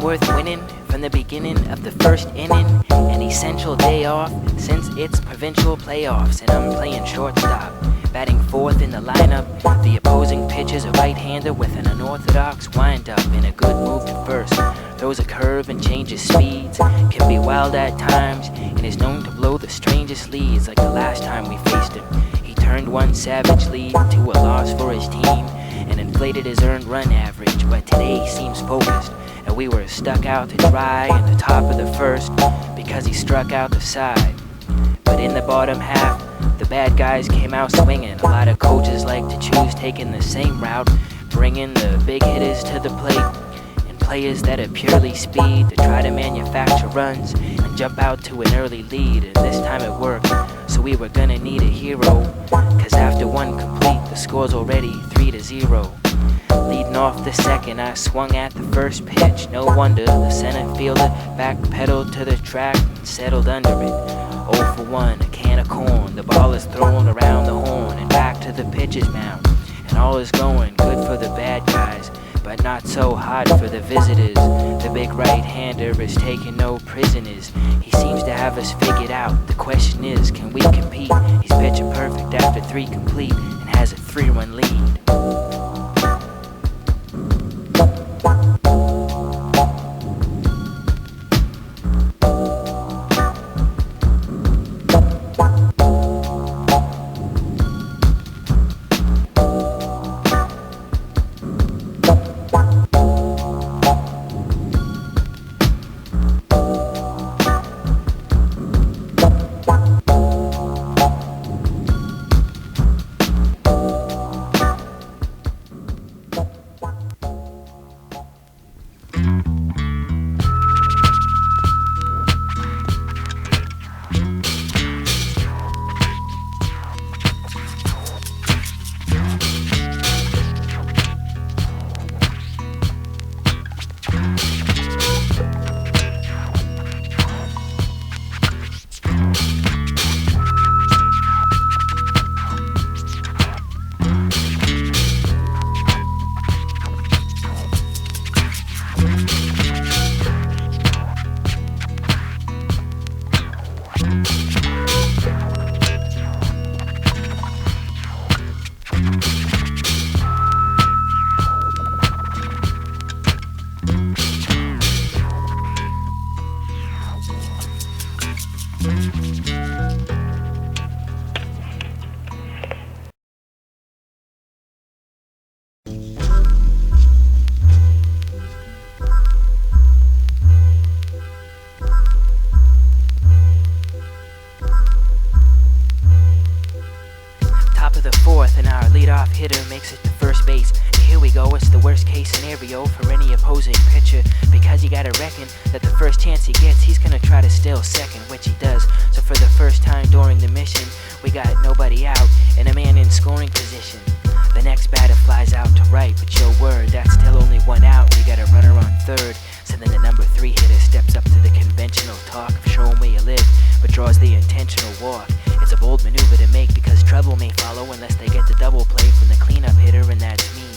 worth winning from the beginning of the first inning. An essential day off since it's provincial playoffs, and I'm playing shortstop, batting fourth in the lineup. The opposing pitcher's a right-hander with an unorthodox wind-up, in a good move to first. Throws a curve and changes speeds, can be wild at times, and is known to blow the strangest leads, like the last time we faced him. He turned one savage lead to a loss for his team and inflated his earned run average, but today he seems focused, and we were stuck out to dry at the top of the first because he struck out the side. But in the bottom half, the bad guys came out swinging. A lot of coaches like to choose taking the same route, bringing the big hitters to the plate, and players that are purely speed to try to manufacture runs and jump out to an early lead. And this time it worked, so we were gonna need a hero, cause after one complete, the score's already 3-0. Leading off the second, I swung at the first pitch. No wonder the center fielder backpedaled to the track and settled under it. 0 for 1, a can of corn. The ball is thrown around the horn and back to the pitcher's mound. And all is going good for the bad guys, but not so hot for the visitors. The big right-hander is taking no prisoners. He seems to have us figured out. The question is, can we compete? He's pitching perfect after 3 complete and has a 3-run lead. Hitter makes it to first base. And here we go, it's the worst case scenario for any opposing pitcher, because you gotta reckon that the first chance he gets, he's gonna try to steal second, which he does. So for the first time during the mission, we got nobody out and a man in scoring position. The next batter flies out to right, but your word, that's still only one out. We got a runner on third. So then the number 3 hitter steps up to the conventional talk of showing where you live, but draws the intentional walk. It's a bold maneuver to make because trouble may follow unless they get the double play from the cleanup hitter, and that's me.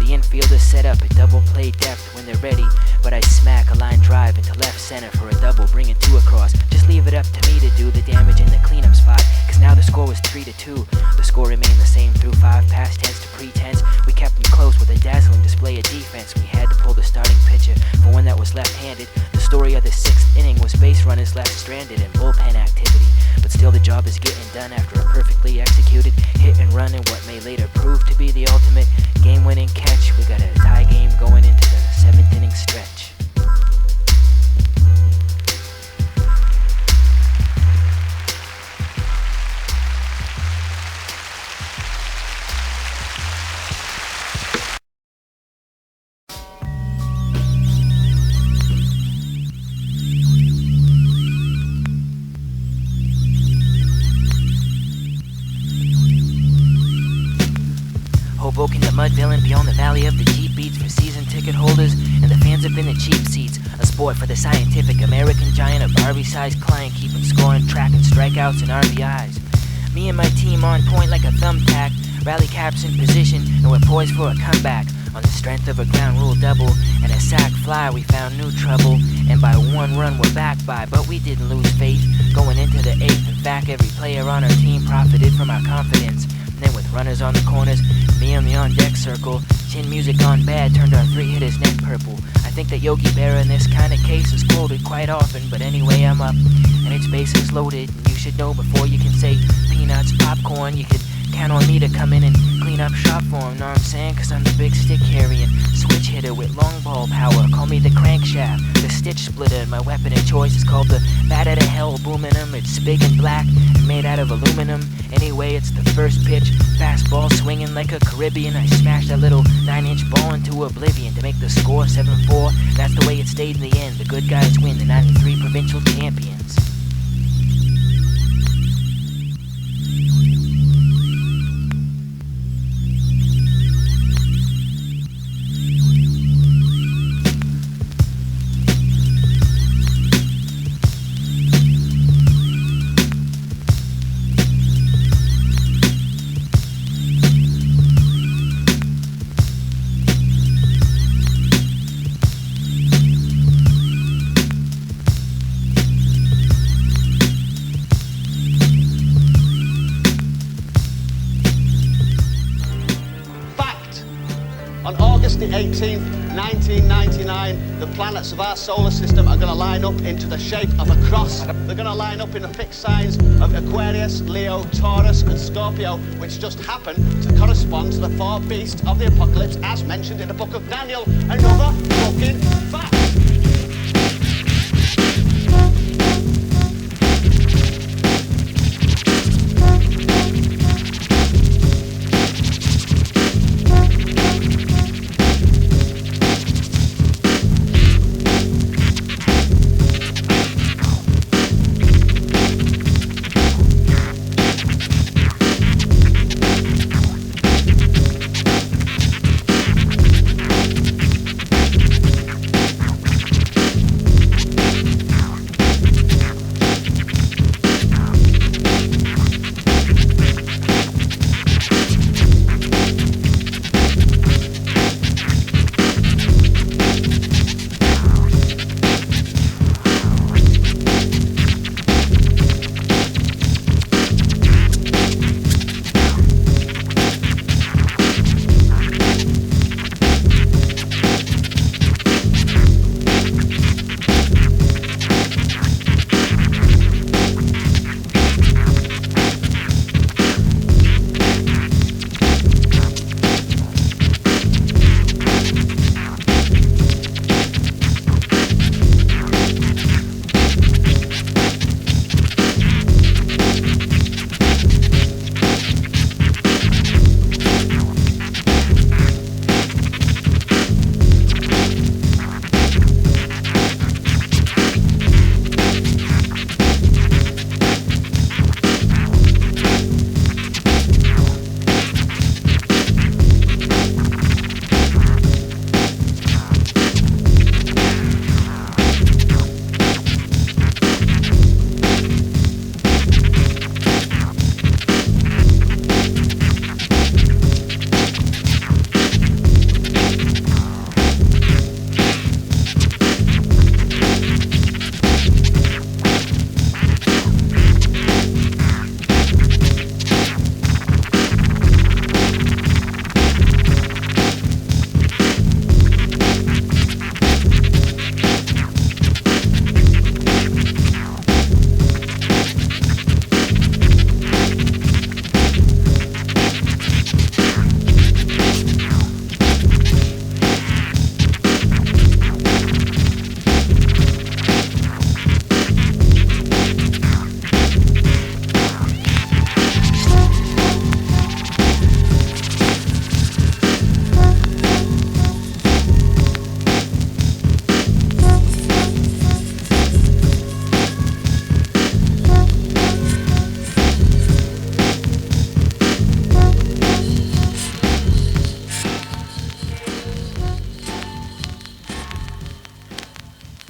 The infielders set up at double play depth when they're ready, but I smack a line drive into left center for a double, bringing 2 across. Just leave it up to me to do the damage in the cleanup spot, cause now the score was 3-2. The score remained the same through 5 past tense to pretense. We kept them close with a dazzling display of defense. We had to pull the starting pitcher for one that was left-handed. The story of the 6th inning was base runners left stranded and bullpen activity, but still the job is getting done after a perfectly executed hit and run in what may later prove to be the ultimate game-winning catch. We got a tie game going into the 7th inning stretch. Hoboken to Mudville and beyond the valley of the cheap beats for season ticket holders, and the fans have been the cheap seats. A sport for the scientific American giant, a Barbie-sized client keeping score and tracking strikeouts and RBIs. Me and my team on point like a thumbtack, rally caps in position, and we're poised for a comeback on the strength of a ground rule double and a sack fly, we found new trouble, and by one run we're back by, but we didn't lose faith. Going into the eighth, in fact, every player on our team profited from our confidence. And then with runners on the corners, me on the on-deck circle, chin music gone bad turned our three hitters neck purple. I think that Yogi Berra in this kind of case is quoted quite often, but anyway I'm up, and its bases loaded. And you should know before you can say peanuts, popcorn, you could count on me to come in and clean up shop for him, know what I'm saying? Cause I'm the big stick carrying switch hitter with long ball power. Call me the crankshaft, the stitch splitter, and my weapon of choice is called the bat out of hell booming 'em. It's big and black and made out of aluminum. Anyway, it's the first pitch, fastball swinging like a Caribbean. I smashed that little 9-inch ball into oblivion to make the score 7-4. That's the way it stayed in the end. The good guys win, the 93 provincial champions. On August the 18th, 1999, the planets of our solar system are going to line up into the shape of a cross. They're going to line up in the fixed signs of Aquarius, Leo, Taurus and Scorpio, which just happen to correspond to the four beasts of the apocalypse as mentioned in the book of Daniel. Another fucking fact.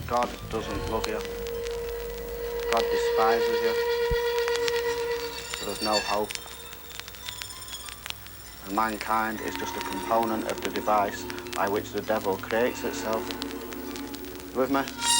God doesn't love you. God despises you. There's no hope. And mankind is just a component of the device by which the devil creates itself. with me?